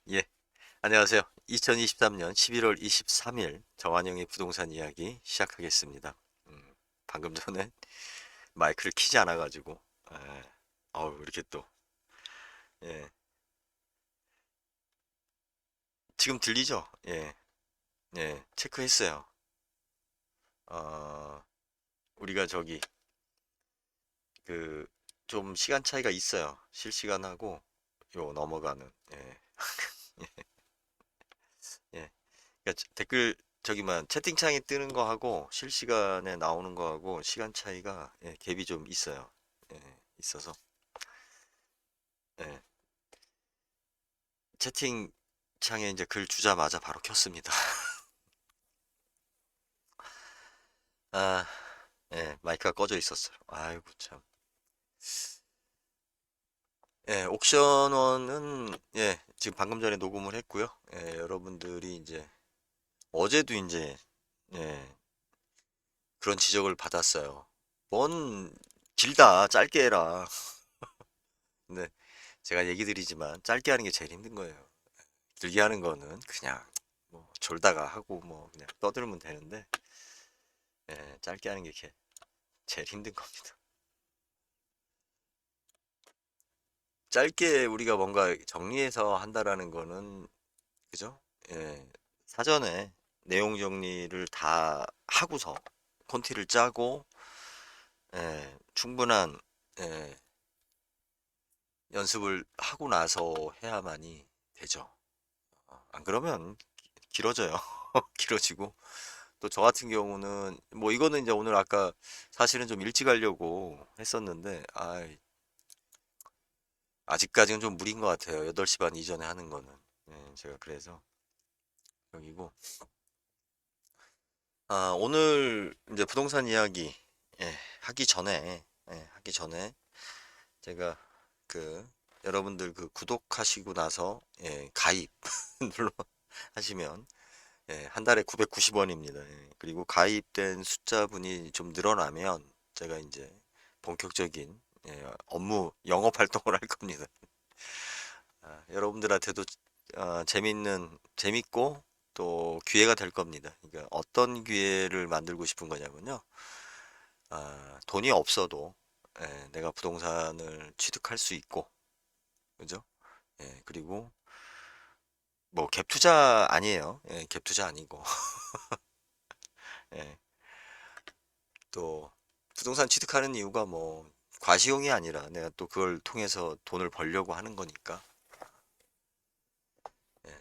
예, 안녕하세요. 2023년 11월 23일 정한영의 부동산 이야기 시작하겠습니다. 방금 전에 마이크를 키지 않아가지고, 이렇게 또, 예, 지금 들리죠? 예, 예, 체크했어요. 어, 우리가 그, 좀 시간 차이가 있어요. 실시간하고, 넘어가는, 예, 예. 그러니까 채팅창에 뜨는 거하고 실시간에 나오는 거하고 시간 차이가 갭이 좀 있어요. 예, 있어서 예, 채팅창에 이제 글 주자마자 바로 켰습니다. 아, 마이크가 꺼져 있었어요. 아이고 참. 옥션원은 지금 방금 전에 녹음을 했고요. 여러분들이 이제 어제도 이제 예, 그런 지적을 받았어요. 뭔 길다, 짧게 해라. 근데 제가 얘기 드리지만 짧게 하는 게 제일 힘든 거예요. 길게 하는 거는 그냥 뭐 졸다가 하고 뭐 그냥 떠들면 되는데 짧게 하는 게 제일 힘든 겁니다. 짧게 우리가 뭔가 정리해서 한다라는 거는 그죠? 예, 사전에 내용 정리를 다 하고서 콘티를 짜고 충분한 예, 연습을 하고 나서 해야만이 되죠. 안 그러면 길어져요. 길어지고 또 저 같은 경우는 뭐 이거는 이제 오늘 아까 사실은 좀 일찍 하려고 했었는데 아직까지는 좀 무리인 것 같아요. 8시 반 이전에 하는 거는. 제가 그래서 여기고 오늘 이제 부동산 이야기 하기 전에 제가 그 여러분들 그 구독하시고 나서 가입 눌러 하시면 한 달에 990원입니다. 그리고 가입된 숫자분이 좀 늘어나면 제가 이제 본격적인 업무 영업 활동을 할 겁니다. 여러분들한테도 재밌고 또 기회가 될 겁니다. 그러니까 어떤 기회를 만들고 싶은 거냐면요. 돈이 없어도 내가 부동산을 취득할 수 있고, 그죠? 그리고 뭐 갭 투자 아니에요. 갭 투자 아니고. 예, 또 부동산 취득하는 이유가 뭐 과시용이 아니라 내가 또 그걸 통해서 돈을 벌려고 하는 거니까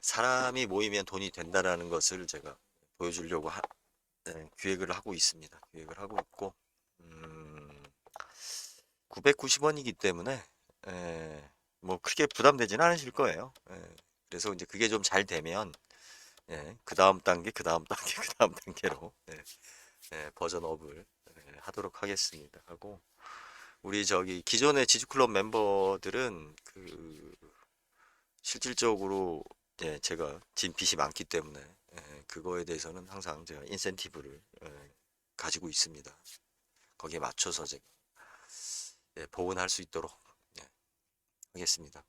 사람이 모이면 돈이 된다라는 것을 제가 보여주려고 기획을 하고 있습니다. 기획을 하고 있고 990원이기 때문에 뭐 크게 부담되진 않으실 거예요. 그래서 이제 그게 좀 잘 되면 그 다음 단계, 그 다음 단계, 그 다음 단계로 버전업을 하도록 하겠습니다. 하고 우리 기존의 지주클럽 멤버들은 실질적으로 제가 진 빚이 많기 때문에 그거에 대해서는 항상 제가 인센티브를 가지고 있습니다. 거기에 맞춰서 제가 보완할 수 있도록 예, 하겠습니다.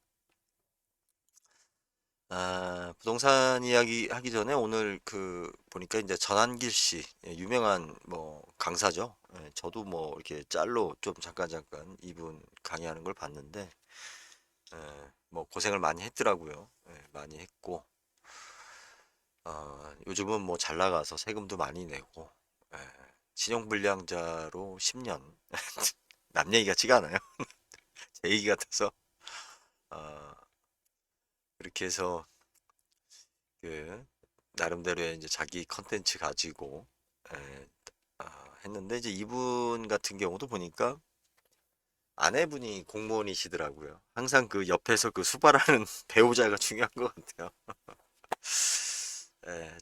부동산 이야기 하기 전에 오늘 보니까 이제 전한길 씨 유명한 뭐 강사죠. 저도 뭐 이렇게 짤로 좀 잠깐 이분 강의하는 걸 봤는데 뭐 고생을 많이 했더라고요. 많이 했고 요즘은 뭐 잘 나가서 세금도 많이 내고 예, 신용불량자로 10년 남 얘기 같지가 않아요. 제 얘기 같아서 어, 그렇게 해서 그 나름대로의 이제 자기 컨텐츠 가지고 예, 했는데 이제 이분 같은 경우도 보니까 아내분이 공무원이시더라고요. 항상 그 옆에서 그 수발하는 배우자가 중요한 것 같아요.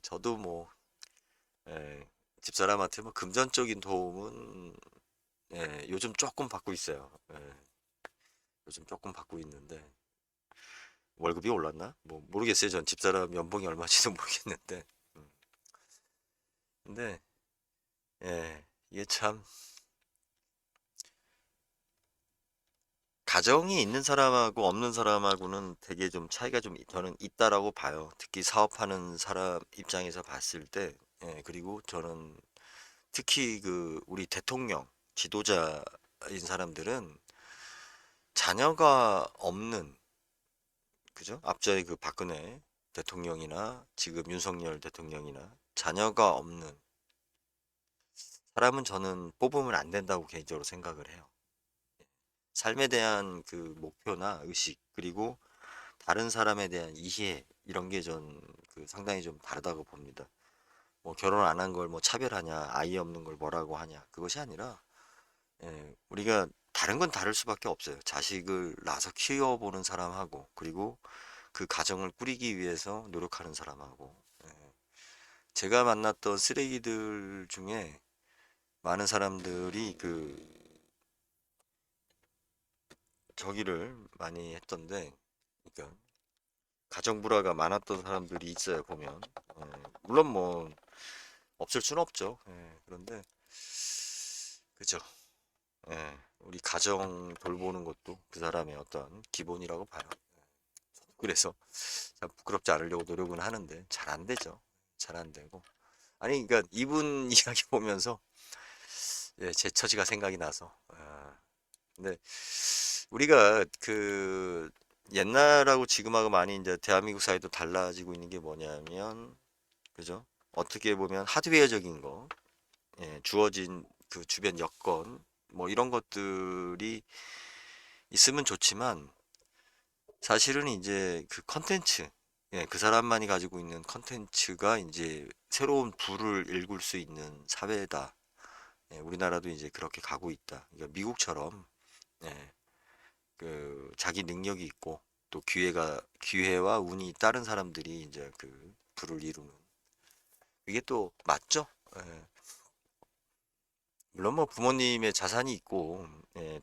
저도 뭐 예, 집사람한테 뭐 금전적인 도움은 요즘 조금 받고 있어요. 요즘 조금 받고 있는데 월급이 올랐나? 뭐 모르겠어요. 전 집사람 연봉이 얼마인지도 모르겠는데. 음. 근데 이게 참 가정이 있는 사람하고 없는 사람하고는 되게 좀 차이가 좀 저는 있다라고 봐요. 특히 사업하는 사람 입장에서 봤을 때, 예, 그리고 저는 특히 그 우리 대통령 지도자인 사람들은 자녀가 없는, 그죠? 앞전에 그 박근혜 대통령이나 지금 윤석열 대통령이나 자녀가 없는 사람은 저는 뽑으면 안 된다고 개인적으로 생각을 해요. 삶에 대한 그 목표나 의식, 그리고 다른 사람에 대한 이해, 이런 게 전 그 상당히 좀 다르다고 봅니다. 뭐 결혼 안 한 걸 뭐 차별하냐, 아이 없는 걸 뭐라고 하냐, 그것이 아니라, 예, 우리가 다른 건 다를 수밖에 없어요. 자식을 낳아서 키워보는 사람하고, 그리고 그 가정을 꾸리기 위해서 노력하는 사람하고, 예. 제가 만났던 쓰레기들 중에 많은 사람들이 그 저기를 많이 했던데, 그러니까 가정 불화가 많았던 사람들이 있어요, 보면. 물론 뭐 없을 순 없죠. 그런데 그죠. 우리 가정 돌보는 것도 그 사람의 어떤 기본이라고 봐요. 그래서 참 부끄럽지 않으려고 노력은 하는데 잘 안 되죠. 잘 안 되고. 아니, 그러니까 이분 이야기 보면서, 예, 제 처지가 생각이 나서. 근데 우리가 그 옛날하고 지금하고 많이 이제 대한민국 사회도 달라지고 있는 게 뭐냐면, 그죠? 어떻게 보면 하드웨어적인 거, 예, 주어진 그 주변 여건, 뭐 이런 것들이 있으면 좋지만, 사실은 이제 그 컨텐츠, 예, 그 사람만이 가지고 있는 컨텐츠가 이제 새로운 부를 일굴 수 있는 사회다. 예, 우리나라도 이제 그렇게 가고 있다. 그러니까 미국처럼, 예, 그 자기 능력이 있고 또 기회와 운이 따른 사람들이 이제 그 부를 이루는, 이게 또 맞죠? 예, 물론 뭐 부모님의 자산이 있고, 예,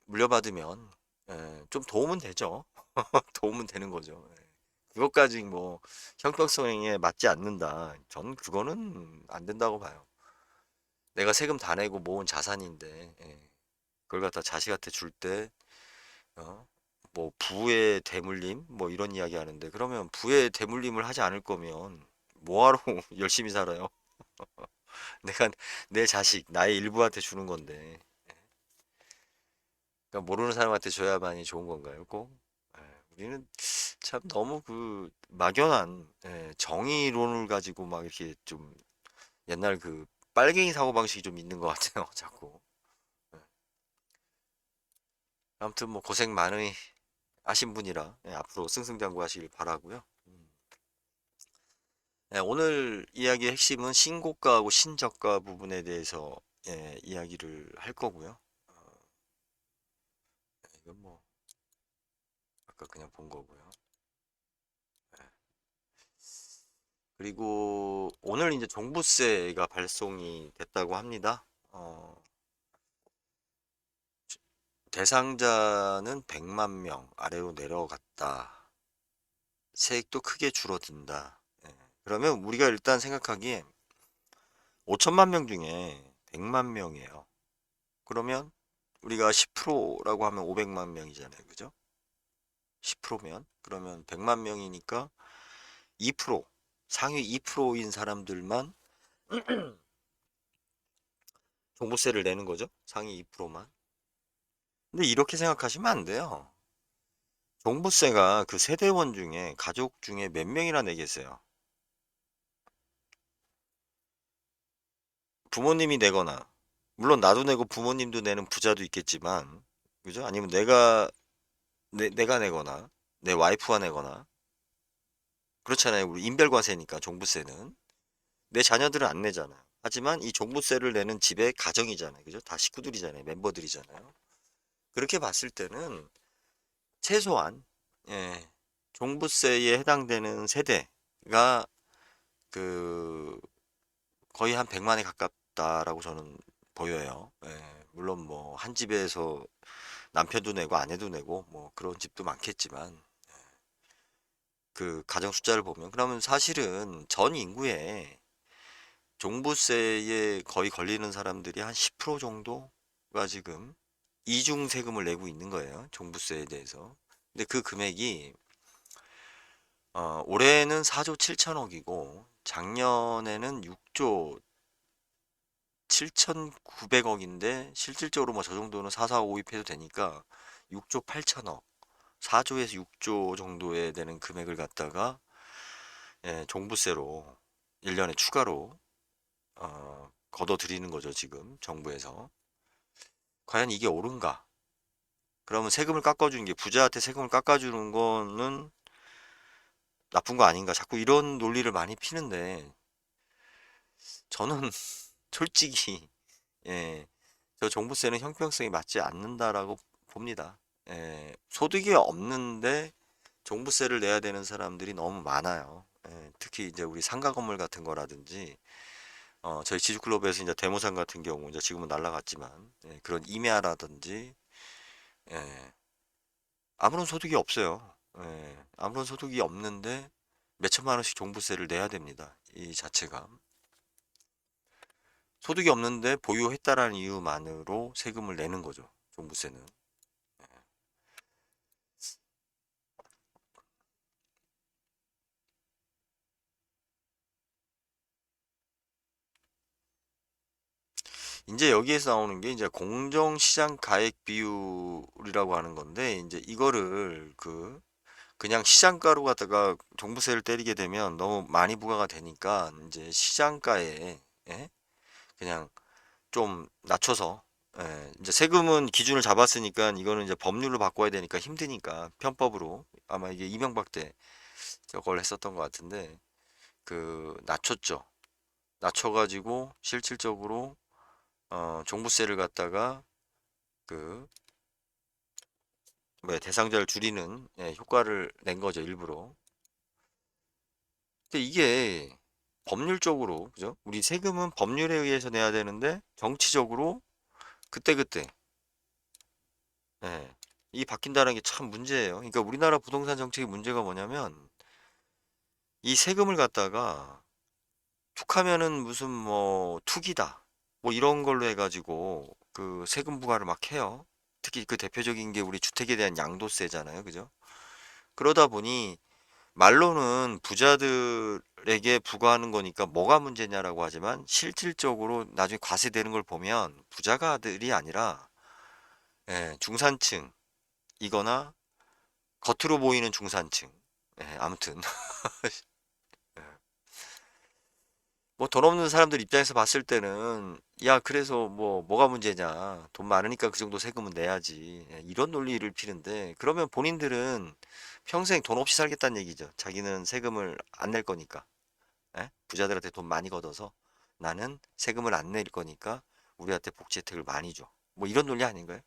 물려받으면, 예, 좀 도움은 되죠. 도움은 되는 거죠. 예. 그것까지 뭐 형평성에 맞지 않는다. 전 그거는 안 된다고 봐요. 내가 세금 다 내고 모은 자산인데, 예, 그걸 갖다 자식한테 줄 때, 어? 뭐 부의 대물림 뭐 이런 이야기 하는데, 그러면 부의 대물림을 하지 않을 거면 뭐하러 열심히 살아요? 내가 내 자식 나의 일부한테 주는 건데, 그러니까 모르는 사람한테 줘야만이 좋은 건가요, 꼭? 예, 우리는 참 너무 그 막연한, 예, 정의론을 가지고 막 이렇게 좀 옛날 그 빨갱이 사고방식이 좀 있는 것 같아요, 자꾸. 예. 아무튼 뭐 고생 많이 하신 분이라, 예, 앞으로 승승장구하시길 바라고요. 예, 오늘 이야기의 핵심은 신고가하고 신저가 부분에 대해서, 예, 이야기를 할 거고요. 이건 뭐 아까 그냥 본 거고요. 그리고 오늘 이제 종부세가 발송이 됐다고 합니다. 대상자는 100만 명 아래로 내려갔다. 세액도 크게 줄어든다. 예. 그러면 우리가 일단 생각하기에 5천만 명 중에 100만 명이에요. 그러면 우리가 10%라고 하면 500만 명이잖아요. 그죠? 10%면 그러면 100만 명이니까 2%, 상위 2%인 사람들만 종부세를 내는 거죠. 상위 2%만. 근데 이렇게 생각하시면 안 돼요. 종부세가 그 세대원 중에 가족 중에 몇 명이나 내겠어요. 부모님이 내거나, 물론 나도 내고 부모님도 내는 부자도 있겠지만, 그죠? 아니면 내가 내거나 내 와이프가 내거나, 그렇잖아요. 우리 인별과세니까 종부세는 내 자녀들은 안 내잖아요. 하지만 이 종부세를 내는 집의 가정이잖아요. 그죠? 다 식구들이잖아요. 멤버들이잖아요. 그렇게 봤을 때는 최소한, 예, 종부세에 해당되는 세대가 그 거의 한 100만에 가깝다라고 저는 보여요. 예, 물론 뭐 한 집에서 남편도 내고 아내도 내고 뭐 그런 집도 많겠지만, 그 가정 숫자를 보면, 그러면 사실은 전 인구의 종부세에 거의 걸리는 사람들이 한 10% 정도가 지금, 이중 세금을 내고 있는 거예요. 종부세에 대해서. 근데 그 금액이 올해는 4조 7천억이고 작년에는 6조 7,900억인데 실질적으로 뭐 저 정도는 4,4,5입 해도 되니까 6조 8천억, 4조에서 6조 정도에 되는 금액을 갖다가 종부세로 1년에 추가로 걷어들이는 거죠, 지금 정부에서. 과연 이게 옳은가? 그러면 세금을 깎아주는 게 부자한테 세금을 깎아주는 거는 나쁜 거 아닌가? 자꾸 이런 논리를 많이 피는데 저는 솔직히 예, 저 종부세는 형평성이 맞지 않는다라고 봅니다. 소득이 없는데 종부세를 내야 되는 사람들이 너무 많아요. 특히 이제 우리 상가 건물 같은 거라든지 저희 지주클럽에서 이제 대모산 같은 경우 이제 지금은 날라갔지만 그런 임야라든지 예, 아무런 소득이 없어요. 아무런 소득이 없는데 몇 천만 원씩 종부세를 내야 됩니다. 이 자체가 소득이 없는데 보유했다라는 이유만으로 세금을 내는 거죠. 종부세는. 이제 여기에서 나오는 게 이제 공정시장 가액 비율이라고 하는 건데 이제 이거를 그냥 시장가로 갖다가 종부세를 때리게 되면 너무 많이 부과가 되니까 이제 시장가에 예? 그냥 좀 낮춰서 이제 세금은 기준을 잡았으니까 이거는 이제 법률로 바꿔야 되니까 힘드니까 편법으로 아마 이게 이명박 때 저걸 했었던 것 같은데 낮췄죠. 낮춰가지고 실질적으로 종부세를 갖다가 그 대상자를 줄이는 효과를 낸 거죠, 일부러. 근데 이게 법률적으로 그죠? 우리 세금은 법률에 의해서 내야 되는데 정치적으로 그때그때 예, 이 바뀐다는 게 참 문제예요. 그러니까 우리나라 부동산 정책의 문제가 뭐냐면 이 세금을 갖다가 툭하면은 무슨 뭐 투기다 뭐 이런 걸로 해가지고 세금 부과를 막 해요. 특히 그 대표적인 게 우리 주택에 대한 양도세잖아요, 그죠? 그러다 보니 말로는 부자들에게 부과하는 거니까 뭐가 문제냐라고 하지만 실질적으로 나중에 과세되는 걸 보면 부자가들이 아니라 중산층이거나 겉으로 보이는 중산층. 아무튼 뭐 돈 없는 사람들 입장에서 봤을 때는 야 그래서 뭐가 문제냐 돈 많으니까 그 정도 세금은 내야지 이런 논리를 피는데 그러면 본인들은 평생 돈 없이 살겠다는 얘기죠. 자기는 세금을 안 낼 거니까. 부자들한테 돈 많이 걷어서 나는 세금을 안 낼 거니까 우리한테 복지 혜택을 많이 줘. 뭐 이런 논리 아닌가요?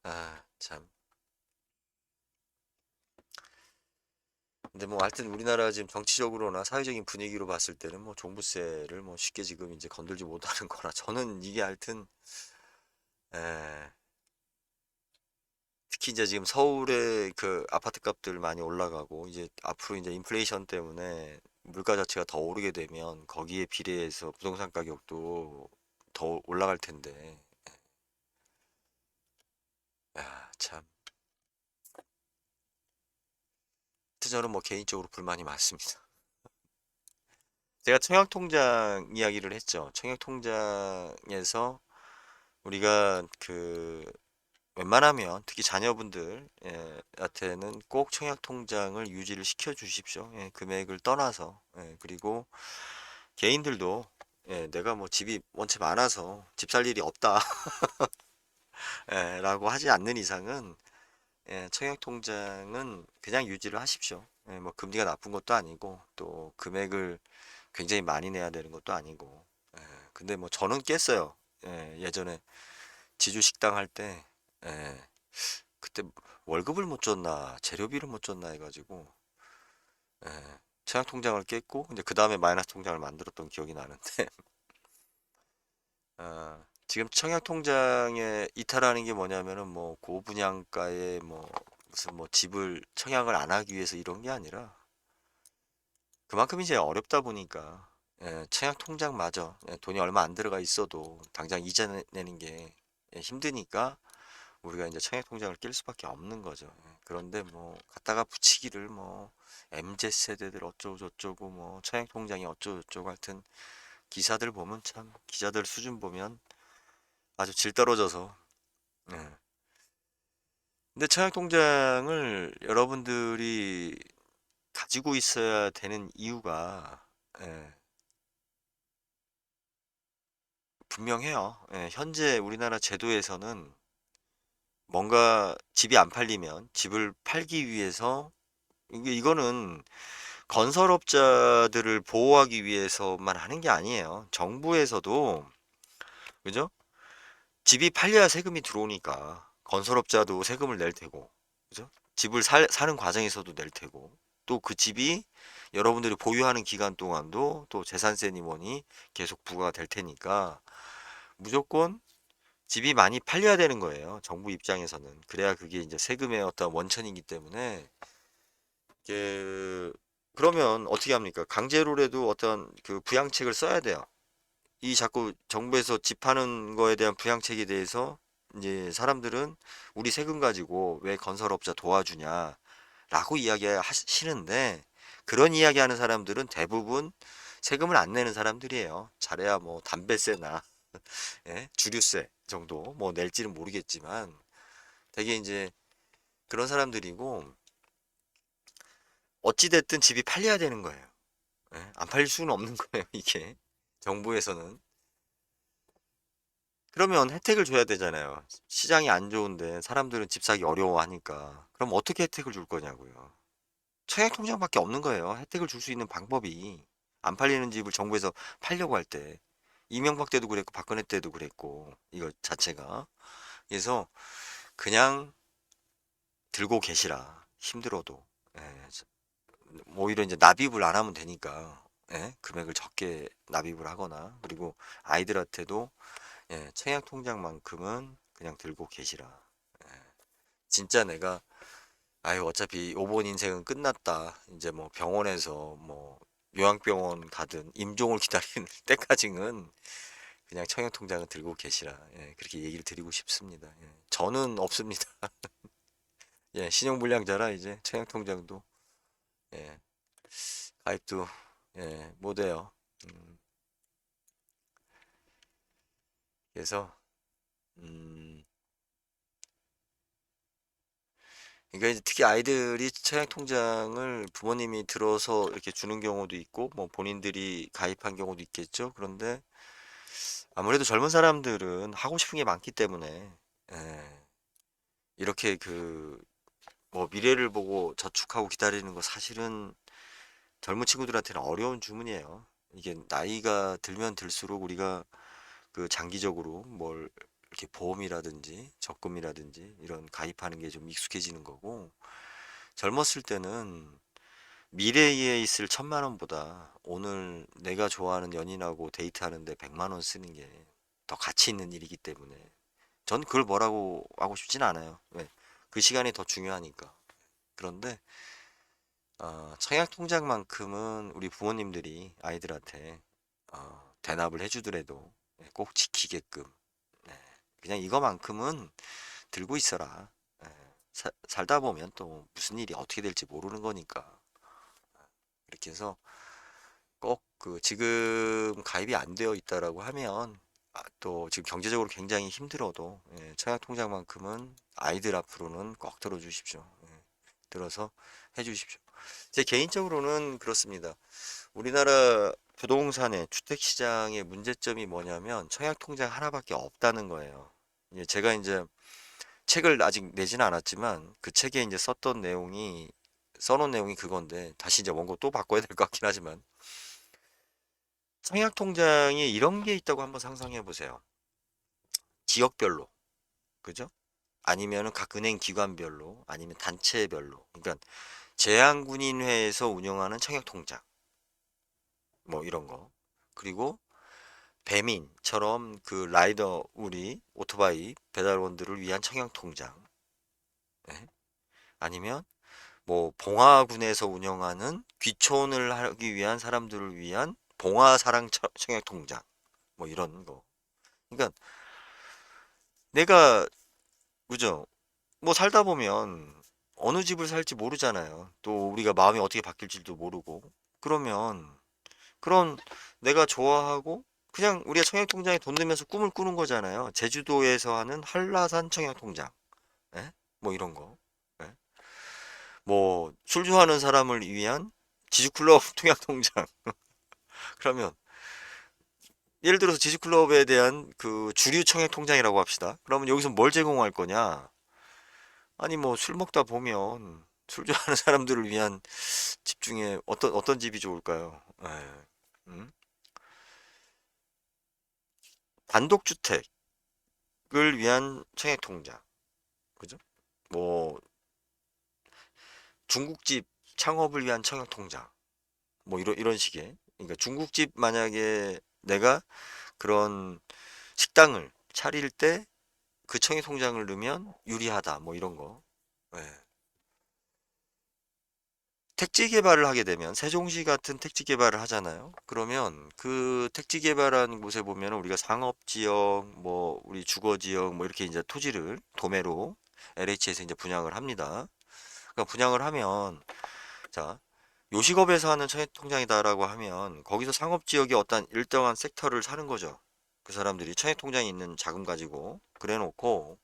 아, 참. 근데 뭐 하여튼 우리나라 지금 정치적으로나 사회적인 분위기로 봤을 때는 뭐 종부세를 뭐 쉽게 지금 이제 건들지 못하는 거라 저는 이게 하여튼 에, 특히 이제 지금 서울의 그 아파트 값들 많이 올라가고 이제 앞으로 이제 인플레이션 때문에 물가 자체가 더 오르게 되면 거기에 비례해서 부동산 가격도 더 올라갈 텐데 야, 참. 저는 뭐 개인적으로 불만이 많습니다. 제가 청약통장 이야기를 했죠. 청약통장에서 우리가 웬만하면 특히 자녀분들 한테는 꼭 청약통장을 유지를 시켜 주십시오. 금액을 떠나서 그리고 개인들도 내가 뭐 집이 원체 많아서 집 살 일이 없다 라고 하지 않는 이상은 청약통장은 그냥 유지를 하십시오. 뭐 금리가 나쁜 것도 아니고 또 금액을 굉장히 많이 내야 되는 것도 아니고. 근데 뭐 저는 깼어요. 예전에 지주 식당 할 때, 그때 월급을 못 줬나, 재료비를 못 줬나 해가지고, 청약 통장을 깼고, 근데 그 다음에 마이너스 통장을 만들었던 기억이 나는데, 지금 청약 통장에 이탈하는 게 뭐냐면은 뭐 고분양가에 뭐 무슨 뭐 집을 청약을 안 하기 위해서 이런 게 아니라, 그만큼 이제 어렵다 보니까 청약 통장마저 돈이 얼마 안 들어가 있어도 당장 이자 내는 게 예, 힘드니까 우리가 이제 청약통장을 낄 수밖에 없는 거죠. 예, 그런데 뭐 갖다가 붙이기를 뭐 MZ 세대들 어쩌고 저쩌고 뭐 청약통장이 어쩌고 저쩌고 하여튼 기사들 보면 참 기자들 수준 보면 아주 질 떨어져서. 예. 근데 청약통장을 여러분들이 가지고 있어야 되는 이유가 예, 분명해요. 예, 현재 우리나라 제도에서는 뭔가 집이 안 팔리면 집을 팔기 위해서 이거는 건설업자들을 보호하기 위해서만 하는 게 아니에요. 정부에서도 그죠? 집이 팔려야 세금이 들어오니까 건설업자도 세금을 낼 테고 그죠? 집을 사는 과정에서도 낼 테고 또 그 집이 여러분들이 보유하는 기간 동안도 또 재산세니 뭐니 계속 부과가 될 테니까 무조건 집이 많이 팔려야 되는 거예요. 정부 입장에서는. 그래야 그게 이제 세금의 어떤 원천이기 때문에 이게 그러면 어떻게 합니까? 강제로라도 어떤 그 부양책을 써야 돼요. 이 자꾸 정부에서 집 파는 거에 대한 부양책에 대해서 이제 사람들은 우리 세금 가지고 왜 건설업자 도와주냐 라고 이야기하시는데 그런 이야기하는 사람들은 대부분 세금을 안 내는 사람들이에요. 잘해야 뭐 담배세나 예? 주류세 정도 뭐 낼지는 모르겠지만 되게 이제 그런 사람들이고 어찌 됐든 집이 팔려야 되는 거예요. 예? 안 팔릴 수는 없는 거예요, 이게. 정부에서는. 그러면 혜택을 줘야 되잖아요. 시장이 안 좋은데 사람들은 집 사기 어려워하니까. 그럼 어떻게 혜택을 줄 거냐고요. 청약통장밖에 없는 거예요. 혜택을 줄 수 있는 방법이. 안 팔리는 집을 정부에서 팔려고 할 때. 이명박 때도 그랬고 박근혜 때도 그랬고 이거 자체가. 그래서 그냥 들고 계시라. 힘들어도. 예, 오히려 이제 납입을 안 하면 되니까. 예, 금액을 적게 납입을 하거나 그리고 아이들한테도 예, 청약 통장만큼은 그냥 들고 계시라. 예, 진짜 내가 아유 어차피 5번 인생은 끝났다. 이제 뭐 병원에서 뭐 요양병원 가든 임종을 기다리는 때까지는 그냥 청약 통장은 들고 계시라. 예, 그렇게 얘기를 드리고 싶습니다. 예, 저는 없습니다. 예, 신용불량자라 이제 청약 통장도 예, 가입도 예, 못해요. 음, 그래서 음, 그러니까 이제 특히 아이들이 청약 통장을 부모님이 들어서 이렇게 주는 경우도 있고 뭐 본인들이 가입한 경우도 있겠죠. 그런데 아무래도 젊은 사람들은 하고 싶은 게 많기 때문에 예, 이렇게 그 뭐 미래를 보고 저축하고 기다리는 거 사실은 젊은 친구들한테는 어려운 주문이에요. 이게 나이가 들면 들수록 우리가 그 장기적으로 뭘 이렇게 보험이라든지 적금이라든지 이런 가입하는 게 좀 익숙해지는 거고 젊었을 때는 미래에 있을 1,000만 원보다 오늘 내가 좋아하는 연인하고 데이트하는데 100만 원 쓰는 게 더 가치 있는 일이기 때문에 전 그걸 뭐라고 하고 싶진 않아요. 왜? 그 시간이 더 중요하니까. 그런데 청약 통장만큼은 우리 부모님들이 아이들한테 대납을 해주더라도 꼭 지키게끔 네, 그냥 이거만큼은 들고 있어라. 예, 살다 보면 또 무슨 일이 어떻게 될지 모르는 거니까. 이렇게 해서 꼭 그 지금 가입이 안 되어 있다라고 하면 또 지금 경제적으로 굉장히 힘들어도 예, 청약 통장만큼은 아이들 앞으로는 꼭 들어주십시오. 예, 들어서 해주십시오. 제 개인적으로는 그렇습니다. 우리나라 부동산의 주택 시장의 문제점이 뭐냐면 청약 통장 하나밖에 없다는 거예요. 제가 이제 책을 아직 내지는 않았지만 그 책에 이제 써놓은 내용이 그건데 다시 이제 원고 또 바꿔야 될 것 같긴 하지만 청약 통장에 이런 게 있다고 한번 상상해 보세요. 지역별로, 그죠? 아니면은 각 은행 기관별로, 아니면 단체별로. 그러니까 제한군인회에서 운영하는 청약 통장, 뭐 이런 거. 그리고 배민처럼 그 라이더 우리 오토바이 배달원들을 위한 청약 통장. 예? 아니면 뭐 봉화군에서 운영하는 귀촌을 하기 위한 사람들을 위한 봉화사랑 청약 통장 뭐 이런 거. 그러니까 내가, 그죠? 뭐 살다 보면 어느 집을 살지 모르잖아요. 또 우리가 마음이 어떻게 바뀔지도 모르고. 그러면 그런 내가 좋아하고 그냥 우리가 청약통장에 돈 넣으면서 꿈을 꾸는 거잖아요. 제주도에서 하는 한라산 청약통장. 예? 뭐 이런 거. 예? 뭐 술 좋아하는 사람을 위한 지주클럽 통장통 그러면 예를 들어서 지주클럽에 대한 그 주류 청약 통장이라고 합시다. 그러면 여기서 뭘 제공할 거냐? 아니 뭐 술 먹다 보면 술 좋아하는 사람들을 위한 집 중에 어떤 집이 좋을까요? 예. 음? 단독주택을 위한 청약 통장. 그죠? 뭐 중국집 창업을 위한 청약 통장. 뭐 이런 식의. 그러니까 중국집 만약에 내가 그런 식당을 차릴 때 그 청약 통장을 넣으면 유리하다. 뭐 이런 거. 예. 택지 개발을 하게 되면 세종시 같은 택지 개발을 하잖아요. 그러면 그 택지 개발하는 곳에 보면 우리가 상업지역, 뭐 우리 주거지역, 뭐 이렇게 이제 토지를 도매로 LH에서 이제 분양을 합니다. 그러니까 분양을 하면 자 요식업에서 하는 청약통장이다라고 하면 거기서 상업지역의 어떤 일정한 섹터를 사는 거죠. 그 사람들이 청약통장에 있는 자금 가지고 그래놓고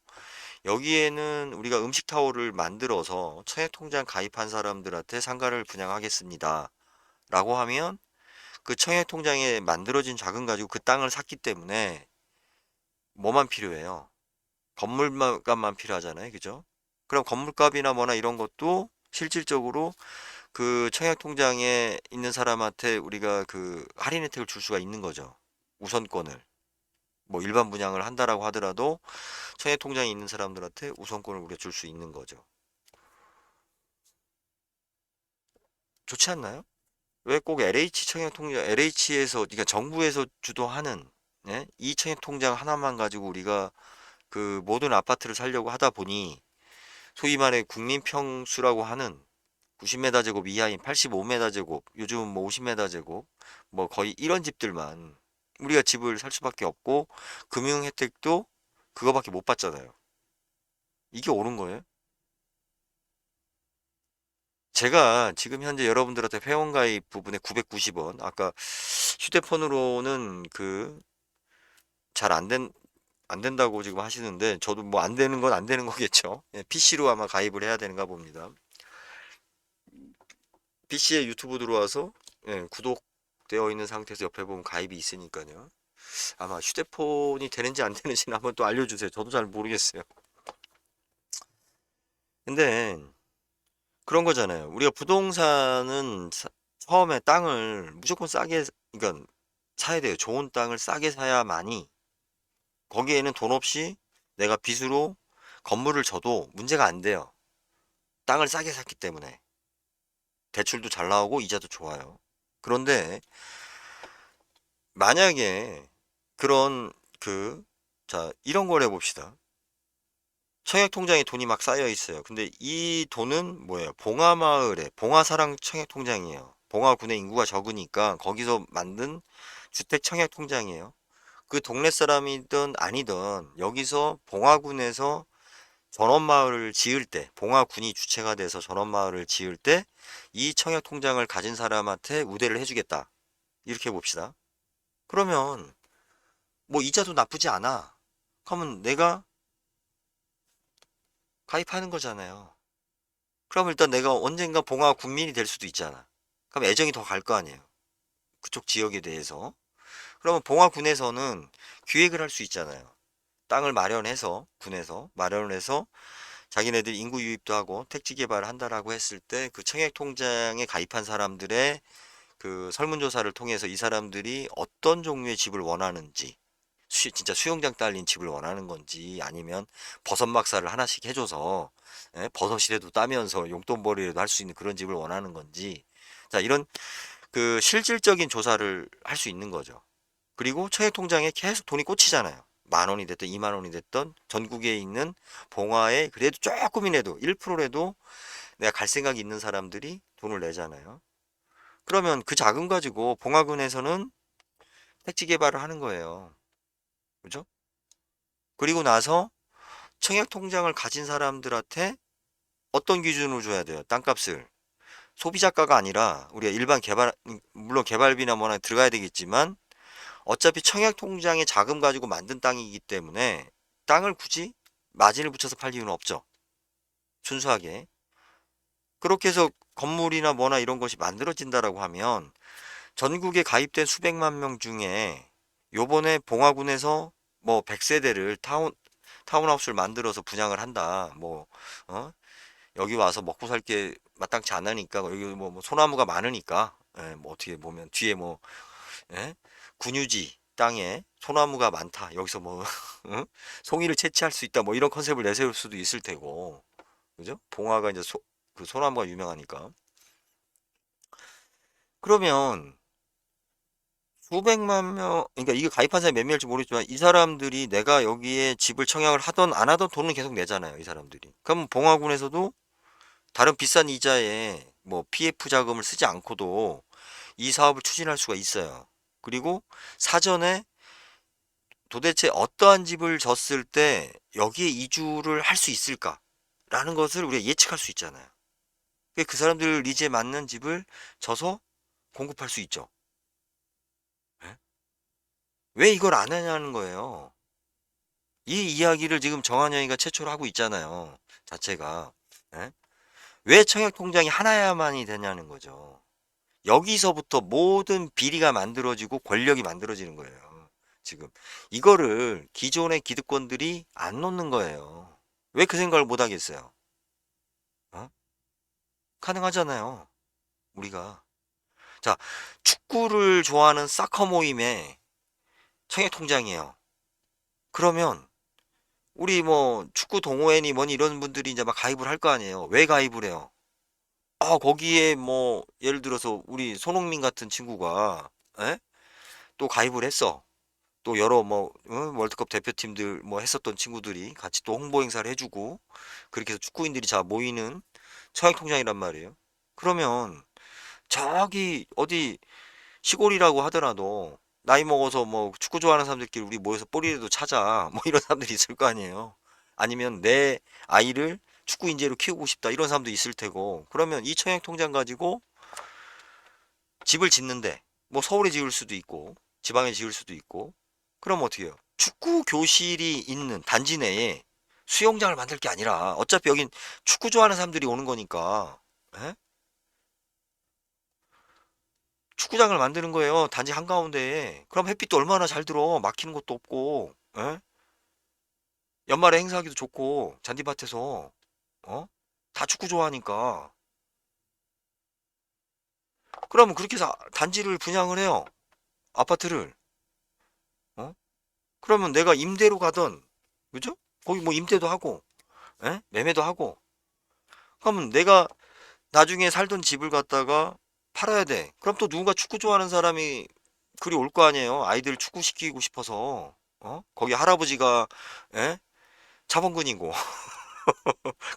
여기에는 우리가 음식타워를 만들어서 청약통장 가입한 사람들한테 상가를 분양하겠습니다. 라고 하면 그 청약통장에 만들어진 자금 가지고 그 땅을 샀기 때문에 뭐만 필요해요? 건물값만 필요하잖아요. 그죠? 그럼 건물값이나 뭐나 이런 것도 실질적으로 그 청약통장에 있는 사람한테 우리가 그 할인 혜택을 줄 수가 있는 거죠. 우선권을. 뭐 일반 분양을 한다라고 하더라도 청약통장에 있는 사람들한테 우선권을 우리가 줄 수 있는 거죠. 좋지 않나요? 왜 꼭 LH 청약통장, LH에서, 그러니까 정부에서 주도하는, 예? 이 청약통장 하나만 가지고 우리가 그 모든 아파트를 살려고 하다 보니, 소위 말해 국민평수라고 하는 90m 제곱 이하인 85m 제곱, 요즘은 뭐 50m 제곱, 뭐 거의 이런 집들만 우리가 집을 살 수밖에 없고, 금융 혜택도 그거밖에 못 받잖아요. 이게 옳은 거예요? 제가 지금 현재 여러분들한테 회원가입 부분에 990원, 아까 휴대폰으로는 그 잘 안 된다고 지금 하시는데, 저도 뭐 안 되는 건 안 되는 거겠죠. PC로 아마 가입을 해야 되는가 봅니다. PC에 유튜브 들어와서 구독되어 있는 상태에서 옆에 보면 가입이 있으니까요. 아마 휴대폰이 되는지 안 되는지는 한번 또 알려주세요. 저도 잘 모르겠어요. 근데 그런 거잖아요. 우리가 부동산은 처음에 땅을 무조건 싸게, 그러니까 사야 돼요. 좋은 땅을 싸게 사야만이 거기에는 돈 없이 내가 빚으로 건물을 져도 문제가 안 돼요. 땅을 싸게 샀기 때문에 대출도 잘 나오고 이자도 좋아요. 그런데 만약에 그런 그, 자, 이런 걸 해봅시다. 청약통장에 돈이 막 쌓여 있어요. 근데 이 돈은 뭐예요? 봉화마을에, 봉화사랑 청약통장이에요. 봉화군의 인구가 적으니까 거기서 만든 주택 청약통장이에요. 그 동네 사람이든 아니든 여기서 봉화군에서 전원마을을 지을 때, 봉화군이 주체가 돼서 전원마을을 지을 때 이 청약통장을 가진 사람한테 우대를 해주겠다. 이렇게 봅시다. 그러면 뭐 이자도 나쁘지 않아. 그러면 내가 가입하는 거잖아요. 그럼 일단 내가 언젠가 봉화 군민이 될 수도 있잖아. 그럼 애정이 더 갈 거 아니에요. 그쪽 지역에 대해서. 그러면 봉화 군에서는 기획을 할 수 있잖아요. 땅을 마련해서 군에서 마련을 해서 자기네들 인구 유입도 하고 택지 개발을 한다라고 했을 때 그 청약 통장에 가입한 사람들의 그 설문조사를 통해서 이 사람들이 어떤 종류의 집을 원하는지 진짜 수영장 딸린 집을 원하는 건지 아니면 버섯 막사를 하나씩 해줘서 버섯이라도 따면서 용돈벌이라도 할 수 있는 그런 집을 원하는 건지 자 이런 그 실질적인 조사를 할 수 있는 거죠. 그리고 청약통장에 계속 돈이 꽂히잖아요. 만 원이 됐든 2만 원이 됐든 전국에 있는 봉화에 그래도 조금이라도 1%라도 내가 갈 생각이 있는 사람들이 돈을 내잖아요. 그러면 그 자금 가지고 봉화군에서는 택지 개발을 하는 거예요. 그죠? 그리고 나서 청약 통장을 가진 사람들한테 어떤 기준으로 줘야 돼요? 땅값을. 소비자가가 아니라 우리가 일반 개발, 물론 개발비나 뭐나 들어가야 되겠지만 어차피 청약 통장에 자금 가지고 만든 땅이기 때문에 땅을 굳이 마진을 붙여서 팔 이유는 없죠. 순수하게. 그렇게 해서 건물이나 뭐나 이런 것이 만들어진다라고 하면 전국에 가입된 수백만 명 중에 요번에 봉화군에서 뭐 100세대를 타운하우스를 만들어서 분양을 한다. 뭐, 어? 여기 와서 먹고 살 게 마땅치 않으니까, 여기 뭐 소나무가 많으니까, 예, 뭐 어떻게 보면 뒤에 뭐, 예? 군유지 땅에 소나무가 많다. 여기서 뭐, 응? 송이를 채취할 수 있다. 뭐 이런 컨셉을 내세울 수도 있을 테고, 그죠? 봉화가 이제 그 소나무가 유명하니까. 그러면 수백만 명, 그러니까 이게 가입한 사람이 몇 명일지 모르겠지만 이 사람들이 내가 여기에 집을 청약을 하던 안 하던 돈은 계속 내잖아요, 이 사람들이. 그럼 봉화군에서도 다른 비싼 이자에 뭐 PF 자금을 쓰지 않고도 이 사업을 추진할 수가 있어요. 그리고 사전에 도대체 어떠한 집을 졌을 때 여기에 이주를 할 수 있을까라는 것을 우리가 예측할 수 있잖아요. 그 사람들 니즈에 맞는 집을 져서 공급할 수 있죠. 예? 왜 이걸 안 하냐는 거예요. 이 이야기를 지금 정한영이가 최초로 하고 있잖아요. 자체가. 예? 왜 청약통장이 하나야만이 되냐는 거죠. 여기서부터 모든 비리가 만들어지고 권력이 만들어지는 거예요. 지금 이거를 기존의 기득권들이 안 놓는 거예요. 왜 그 생각을 못 하겠어요? 어? 가능하잖아요. 우리가. 자, 축구를 좋아하는 사커 모임의 청약통장이에요. 그러면 우리 뭐 축구 동호회니 뭐니 이런 분들이 이제 막 가입을 할 거 아니에요. 왜 가입을 해요? 아, 거기에 뭐 예를 들어서 우리 손흥민 같은 친구가 에? 또 가입을 했어. 또 여러 뭐 월드컵 대표팀들 뭐 했었던 친구들이 같이 또 홍보 행사를 해주고 그렇게 해서 축구인들이 자 모이는 청약통장이란 말이에요. 그러면 저기 어디 시골이라고 하더라도 나이 먹어서 뭐 축구 좋아하는 사람들끼리 우리 모여서 볼이라도 찾아 뭐 이런 사람들이 있을 거 아니에요. 아니면 내 아이를 축구 인재로 키우고 싶다 이런 사람도 있을 테고 그러면 이 청약통장 가지고 집을 짓는데 뭐 서울에 지을 수도 있고 지방에 지을 수도 있고 그럼 어떻게 해요? 축구 교실이 있는 단지 내에 수영장을 만들 게 아니라 어차피 여긴 축구 좋아하는 사람들이 오는 거니까 에? 축구장을 만드는 거예요. 단지 한가운데에. 그럼 햇빛도 얼마나 잘 들어. 막히는 것도 없고 에? 연말에 행사하기도 좋고 잔디밭에서 어? 다 축구 좋아하니까 그러면 그렇게 해서 단지를 분양을 해요. 아파트를 어? 그러면 내가 임대로 가던 그죠? 거기 뭐 임대도 하고 에? 매매도 하고 그러면 내가 나중에 살던 집을 갖다가 팔아야 돼. 그럼 또 누군가 축구 좋아하는 사람이 그리 올 거 아니에요. 아이들 축구 시키고 싶어서. 거기 할아버지가 에? 차범근이고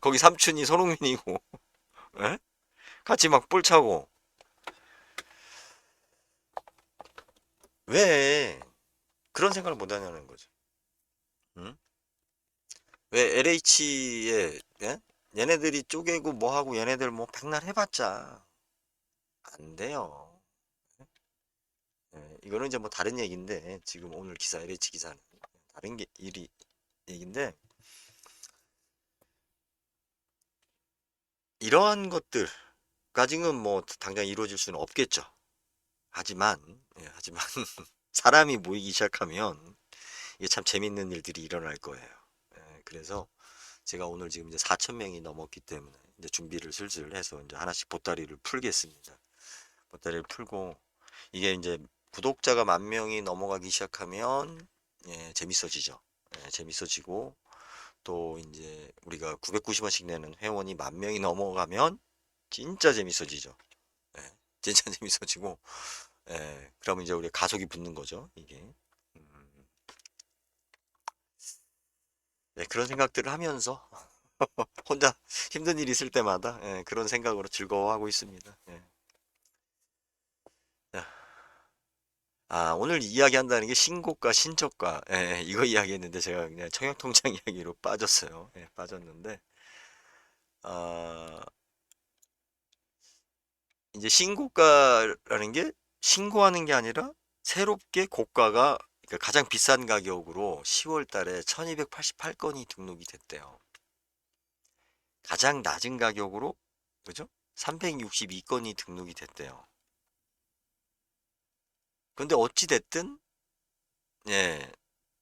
거기 삼촌이 손흥민이고 에? 같이 막 볼 차고. 왜 그런 생각을 못 하냐는 거죠. 응? 왜 LH에 얘네들이 쪼개고 뭐 하고 얘네들 뭐 백날 해봤자 안 돼요. 이거는 이제 뭐 다른 얘기인데 지금 오늘 기사 LH 기사는 다른 게 일이 얘기인데 이러한 것들까지는 뭐 당장 이루어질 수는 없겠죠. 하지만 하지만 사람이 모이기 시작하면 이게 참 재밌는 일들이 일어날 거예요. 그래서 제가 오늘 지금 이제 4천 명이 넘었기 때문에 이제 준비를 슬슬 해서 이제 하나씩 보따리를 풀겠습니다. 보따리를 풀고 이게 이제 구독자가 10,000명이 넘어가기 시작하면 재밌어지죠. 재밌어지고 또 이제 우리가 990원씩 내는 회원이 10,000명이 넘어가면 진짜 재밌어지죠. 예, 진짜 재밌어지고, 그러면 이제 우리 가속이 붙는 거죠, 이게. 음, 네, 그런 생각들을 하면서 혼자 힘든 일 있을 때마다 그런 생각으로 즐거워하고 있습니다. 자, 오늘 이야기한다는 게 신고가, 신저가, 예, 이거 이야기했는데 제가 그냥 청약통장 이야기로 빠졌어요. 예, 빠졌는데, 아, 이제 신고가라는 게 신고하는 게 아니라 새롭게 고가가 그러니까 가장 비싼 가격으로 10월 달에 1288건이 등록이 됐대요. 가장 낮은 가격으로, 그죠? 362건이 등록이 됐대요. 근데 어찌 됐든, 예,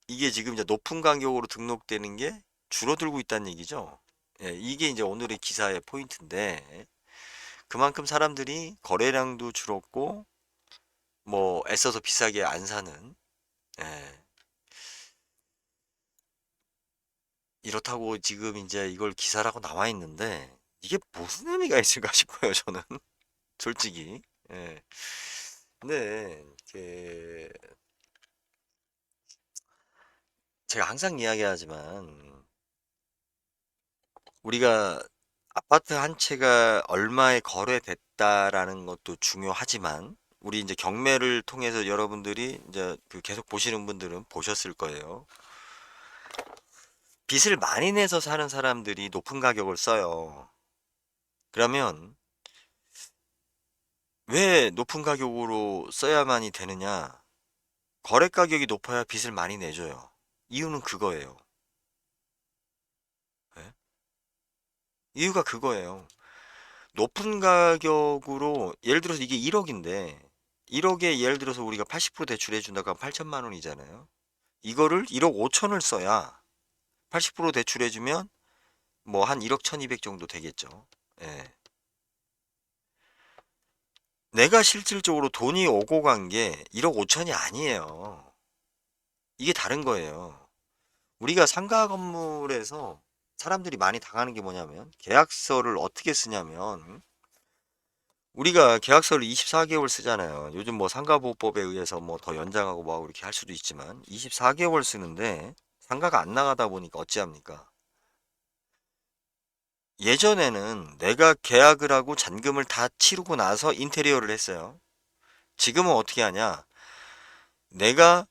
이게 지금 이제 높은 가격으로 등록되는 게 줄어들고 있다는 얘기죠. 예, 이게 이제 오늘의 기사의 포인트인데, 그만큼 사람들이 거래량도 줄었고, 뭐, 애써서 비싸게 안 사는, 예, 이렇다고 지금 이제 이걸 기사라고 나와 있는데, 이게 무슨 의미가 있을까 싶어요, 저는. 솔직히. 예. 근데, 제가 항상 이야기하지만, 우리가 아파트 한 채가 얼마에 거래됐다라는 것도 중요하지만, 우리 이제 경매를 통해서 여러분들이 이제 그 계속 보시는 분들은 보셨을 거예요. 빚을 많이 내서 사는 사람들이 높은 가격을 써요. 그러면 왜 높은 가격으로 써야만이 되느냐? 거래 가격이 높아야 빚을 많이 내줘요. 이유는 그거예요. 예? 이유가 그거예요. 높은 가격으로 예를 들어서 이게 1억인데 1억에 예를 들어서 우리가 80% 대출해 준다고 하면 8천만 원이잖아요. 이거를 1억 5천을 써야 80% 대출해 주면 뭐 한 1억 1200 정도 되겠죠. 예. 내가 실질적으로 돈이 오고 간 게 1억 5천이 아니에요. 이게 다른 거예요. 우리가 상가 건물에서 사람들이 많이 당하는 게 뭐냐면 계약서를 어떻게 쓰냐면 우리가 계약서를 24개월 쓰잖아요. 요즘 뭐 상가보호법에 의해서 뭐 더 연장하고 뭐 하고 이렇게 할 수도 있지만 24개월 쓰는데 상가가 안 나가다 보니까 어찌합니까? 예전에는 내가 계약을 하고 잔금을 다 치르고 나서 인테리어를 했어요. 지금은 어떻게 하냐? 내가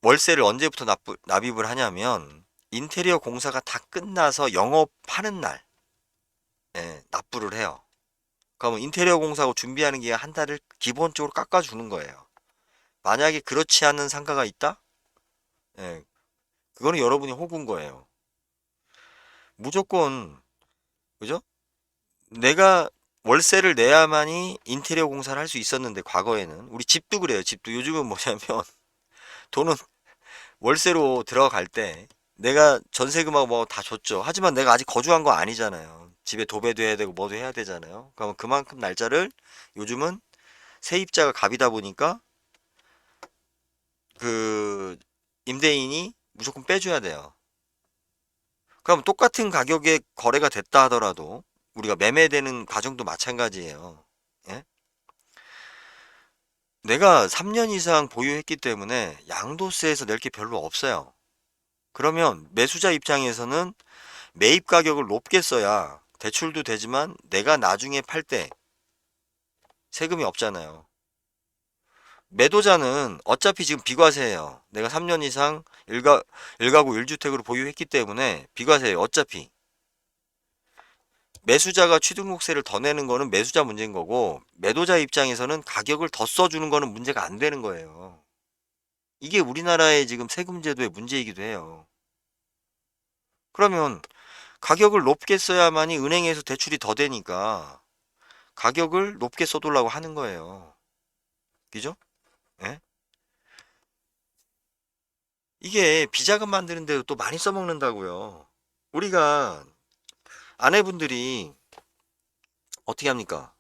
월세를 언제부터 납입을 하냐면 인테리어 공사가 다 끝나서 영업하는 날 납부를 해요. 그러면 인테리어 공사하고 준비하는 게 한 달을 기본적으로 깎아주는 거예요. 만약에 그렇지 않은 상가가 있다? 예, 그거는 여러분이 호구인 거예요. 무조건, 그죠? 내가 월세를 내야만이 인테리어 공사를 할 수 있었는데, 과거에는. 우리 집도 그래요, 집도. 요즘은 뭐냐면, 돈은 월세로 들어갈 때, 내가 전세금하고 뭐 다 줬죠. 하지만 내가 아직 거주한 거 아니잖아요. 집에 도배도 해야 되고, 뭐도 해야 되잖아요. 그러면 그만큼 날짜를 요즘은 세입자가 갑이다 보니까, 그, 임대인이 무조건 빼줘야 돼요. 그럼 똑같은 가격에 거래가 됐다 하더라도 우리가 매매되는 과정도 마찬가지예요. 예? 내가 3년 이상 보유했기 때문에 양도세에서 낼 게 별로 없어요. 그러면 매수자 입장에서는 매입 가격을 높게 써야 대출도 되지만 내가 나중에 팔 때 세금이 없잖아요. 매도자는 어차피 지금 비과세예요. 내가 3년 이상 일가구 1주택으로 보유했기 때문에 비과세예요. 어차피. 매수자가 취등록세를 더 내는 거는 매수자 문제인 거고 매도자 입장에서는 가격을 더 써주는 거는 문제가 안 되는 거예요. 이게 우리나라의 지금 세금 제도의 문제이기도 해요. 그러면 가격을 높게 써야만이 은행에서 대출이 더 되니까 가격을 높게 써달라고 하는 거예요. 그죠? 예? 이게 비자금 만드는 데도 또 많이 써먹는다고요. 우리가 아내분들이 어떻게 합니까?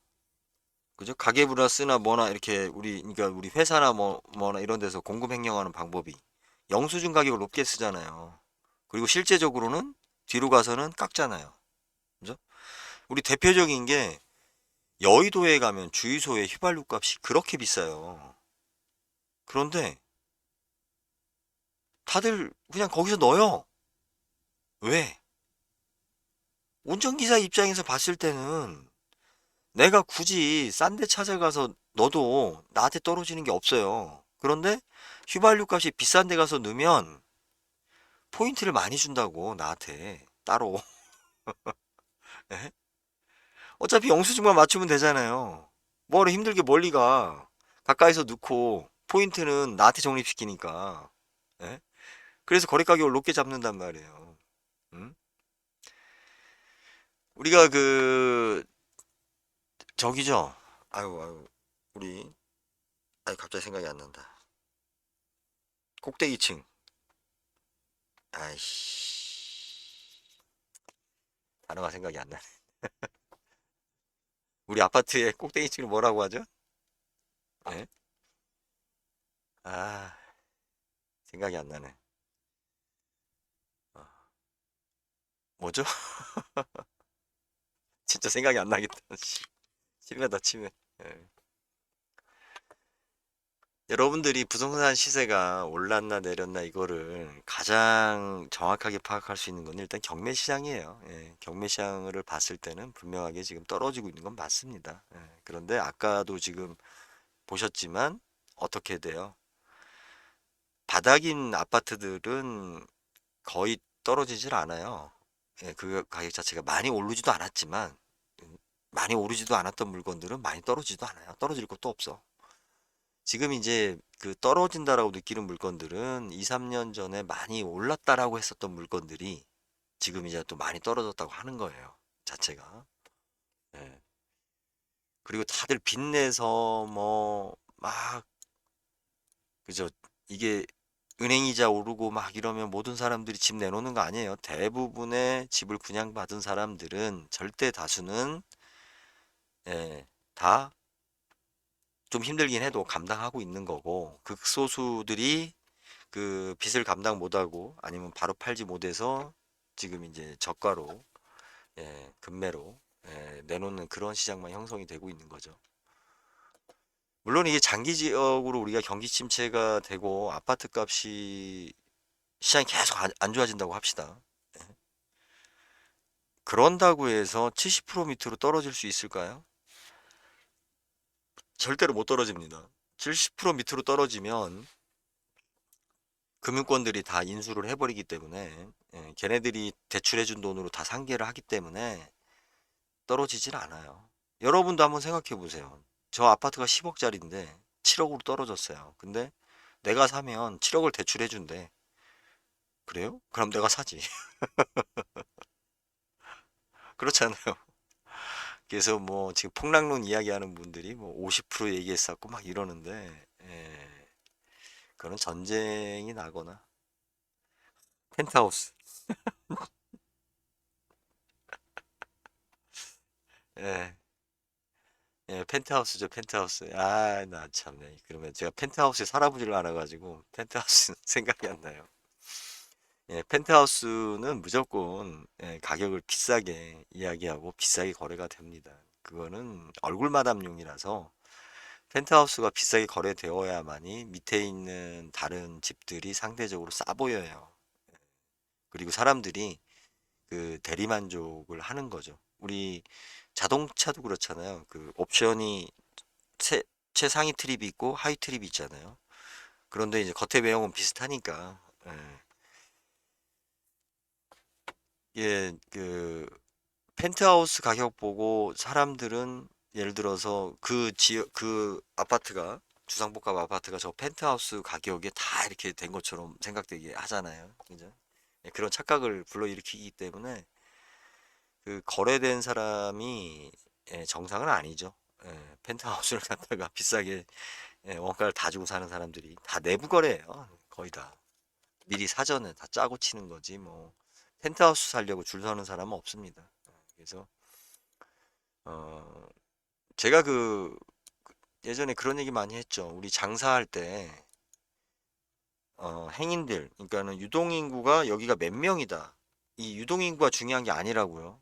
그죠? 가계부라쓰나 뭐나 이렇게 그러니까 우리 회사나 뭐나 이런 데서 공급 횡령하는 방법이 영수증 가격을 높게 쓰잖아요. 그리고 실제적으로는 뒤로 가서는 깎잖아요. 그죠? 우리 대표적인 게 여의도에 가면 주유소의 휘발유 값이 그렇게 비싸요. 그런데 다들 그냥 거기서 넣어요. 왜? 운전기사 입장에서 봤을 때는 내가 굳이 싼 데 찾아가서 너도 나한테 떨어지는 게 없어요. 그런데 휘발유 값이 비싼 데 가서 넣으면 포인트를 많이 준다고, 나한테 따로. 예? 어차피 영수증만 맞추면 되잖아요. 뭐를 힘들게 멀리 가. 가까이서 넣고 포인트는 나한테 적립시키니까. 예? 그래서 거래 가격을 높게 잡는단 말이에요. 음? 우리가 저기죠. 아유, 우리, 아유, 갑자기 생각이 안 난다. 꼭대기층. 아이씨. 단어가 생각이 안 나네. 우리 아파트의 꼭대기층을 뭐라고 하죠? 예? 아, 생각이 안 나네. 어, 뭐죠? 진짜 생각이 안 나겠다. 씨. 심하다, 치매. 예. 여러분들이 부동산 시세가 올랐나 내렸나 이거를 가장 정확하게 파악할 수 있는 건 일단 경매 시장이에요. 예, 경매 시장을 봤을 때는 분명하게 지금 떨어지고 있는 건 맞습니다. 예, 그런데 아까도 지금 보셨지만 어떻게 돼요? 바닥인 아파트들은 거의 떨어지질 않아요. 예, 그 가격 자체가 많이 오르지도 않았지만 많이 오르지도 않았던 물건들은 많이 떨어지지도 않아요. 떨어질 것도 없어. 지금 이제 그 떨어진다라고 느끼는 물건들은 2, 3년 전에 많이 올랐다라고 했었던 물건들이 지금 이제 또 많이 떨어졌다고 하는 거예요. 자체가. 예. 그리고 다들 빚내서 뭐 막 그죠. 이게 은행이자 오르고 막 이러면 모든 사람들이 집 내놓는 거 아니에요. 대부분의 집을 분양받은 사람들은 절대 다수는 예, 다 좀 힘들긴 해도 감당하고 있는 거고 극소수들이 그 빚을 감당 못하고 아니면 바로 팔지 못해서 지금 이제 저가로 급매로 내놓는 그런 시장만 형성이 되고 있는 거죠. 물론 이게 장기 지역으로 우리가 경기 침체가 되고 아파트 값이 시장이 계속 안 좋아진다고 합시다. 예. 그런다고 해서 70% 밑으로 떨어질 수 있을까요? 절대로 못 떨어집니다. 70% 밑으로 떨어지면 금융권들이 다 인수를 해버리기 때문에 걔네들이 대출해준 돈으로 다 상계를 하기 때문에 떨어지질 않아요. 여러분도 한번 생각해 보세요. 저 아파트가 10억짜리인데 7억으로 떨어졌어요. 근데 내가 사면 7억을 대출해 준대. 그래요? 그럼 내가 사지. 그렇잖아요. 그래서 뭐 지금 폭락론 이야기하는 분들이 뭐 50% 얘기했었고 막 이러는데 그거는 전쟁이 나거나 펜트하우스. 예. 예, 펜트하우스죠, 펜트하우스. 아, 나 참네. 그러면 제가 펜트하우스에 살아보지를 않아가지고 펜트하우스 생각이 안 나요. 예, 펜트하우스는 무조건 가격을 비싸게 이야기하고 비싸게 거래가 됩니다. 그거는 얼굴 마담용이라서 펜트하우스가 비싸게 거래되어야만이 밑에 있는 다른 집들이 상대적으로 싸 보여요. 그리고 사람들이 그 대리만족을 하는 거죠. 우리 자동차도 그렇잖아요. 그 옵션이 최, 최상위 트립이 있고 하위 트립이 있잖아요. 그런데 이제 겉에 외형은 비슷하니까 그 펜트하우스 가격 보고 사람들은 예를 들어서 그 지역 그 아파트가 주상복합 아파트가 저 펜트하우스 가격에 다 이렇게 된 것처럼 생각되게 하잖아요. 그죠? 그런 착각을 불러일으키기 때문에 그 거래된 사람이 정상은 아니죠. 펜트하우스를 갖다가 비싸게 원가를 다 주고 사는 사람들이 다 내부 거래예요. 거의 다. 미리 사전에 다 짜고 치는 거지 뭐 펜트하우스 살려고 줄 서는 사람은 없습니다. 그래서 어 제가 예전에 그런 얘기 많이 했죠. 우리 장사할 때 행인들 그러니까는 유동인구가 여기가 몇 명이다. 이 유동인구가 중요한 게 아니라고요.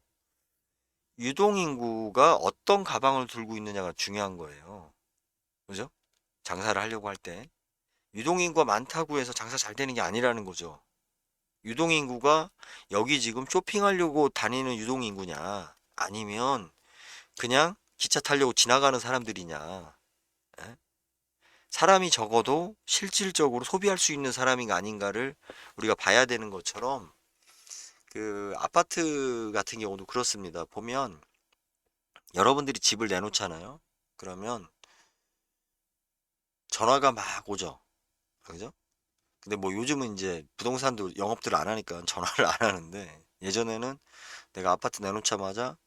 유동인구가 어떤 가방을 들고 있느냐가 중요한 거예요. 그죠? 장사를 하려고 할 때 유동인구가 많다고 해서 장사 잘 되는 게 아니라는 거죠. 유동인구가 여기 지금 쇼핑하려고 다니는 유동인구냐 아니면 그냥 기차 타려고 지나가는 사람들이냐 예? 사람이 적어도 실질적으로 소비할 수 있는 사람인가 아닌가를 우리가 봐야 되는 것처럼 그 아파트 같은 경우도 그렇습니다. 보면 여러분들이 집을 내놓잖아요. 그러면 전화가 막 오죠. 그죠? 근데 뭐 요즘은 이제 부동산도 영업들을 안 하니까 전화를 안 하는데 예전에는 내가 아파트 내놓자마자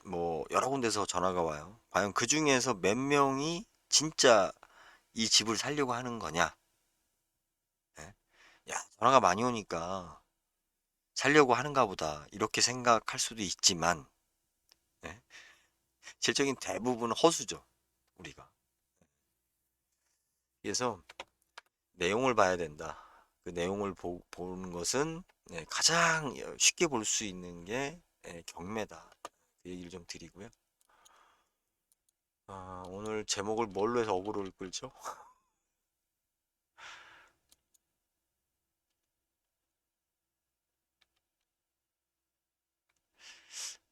뭐 여러 군데서 전화가 와요. 과연 그 중에서 몇 명이 진짜 이 집을 살려고 하는 거냐? 예? 야, 전화가 많이 오니까 살려고 하는가 보다. 이렇게 생각할 수도 있지만, 예? 실적인 대부분은 허수죠. 우리가. 그래서 내용을 봐야 된다. 그 내용을 보는 것은 가장 쉽게 볼 수 있는 게 경매다. 그 얘기를 좀 드리고요. 아, 오늘 제목을 뭘로 해서 어그로를 끌죠?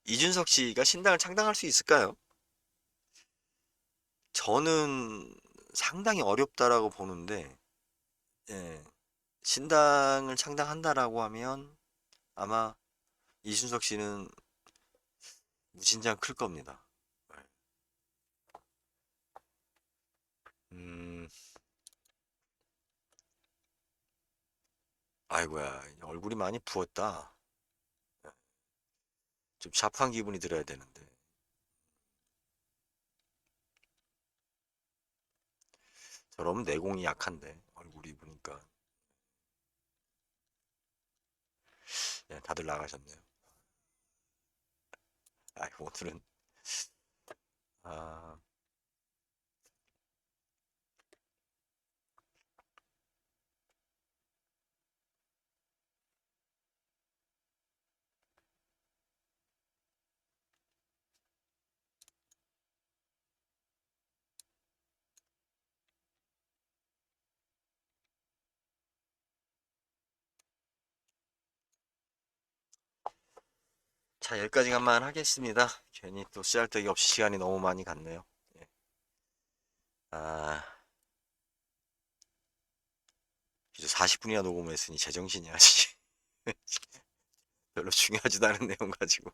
이준석 씨가 신당을 창당할 수 있을까요? 저는 상당히 어렵다라고 보는데, 예, 신당을 창당한다라고 하면 아마 이준석 씨는 무진장 클 겁니다. 음, 아이고야, 얼굴이 많이 부었다. 좀 샤프한 기분이 들어야 되는데. 저러면 내공이 약한데, 얼굴이 보니까. 예, 다들 나가셨네요. 아, 오늘은, 아, 자, 여기까지만 하겠습니다. 괜히 또 쓰잘데기 없이 시간이 너무 많이 갔네요. 예. 아, 이제 40분이나 녹음했으니 제정신이 아니지. 별로 중요하지도 않은 내용 가지고.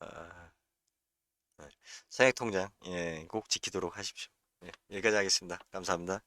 아, 네. 세액 통장, 예, 꼭 지키도록 하십시오. 예, 여기까지 하겠습니다. 감사합니다.